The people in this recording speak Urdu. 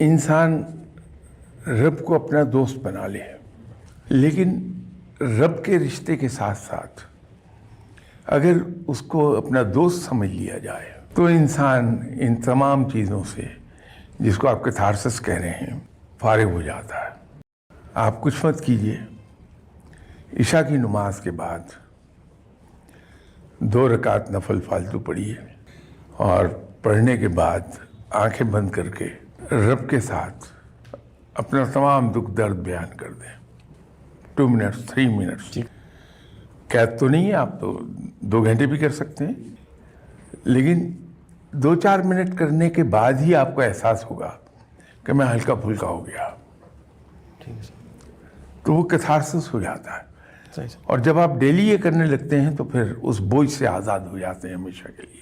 انسان رب کو اپنا دوست بنا لے، لیکن رب کے رشتے کے ساتھ ساتھ اگر اس کو اپنا دوست سمجھ لیا جائے تو انسان ان تمام چیزوں سے، جس کو آپ کیتھارسس کہہ رہے ہیں، فارغ ہو جاتا ہے۔ آپ کچھ مت کیجئے، عشاء کی نماز کے بعد 2 رکعت نفل فالتو پڑھیے، اور پڑھنے کے بعد آنکھیں بند کر کے رب کے ساتھ اپنا تمام دکھ درد بیان کر دیں۔ 2 منٹس 3 منٹس، قید تو نہیں ہے، آپ تو 2 گھنٹے بھی کر سکتے ہیں، لیکن 2-4 منٹ کرنے کے بعد ہی آپ کو احساس ہوگا کہ میں ہلکا پھلکا ہو گیا، تو وہ کیتھارسس ہو جاتا ہے۔ اور جب آپ ڈیلی یہ کرنے لگتے ہیں تو پھر اس بوجھ سے آزاد ہو جاتے ہیں ہمیشہ کے لیے۔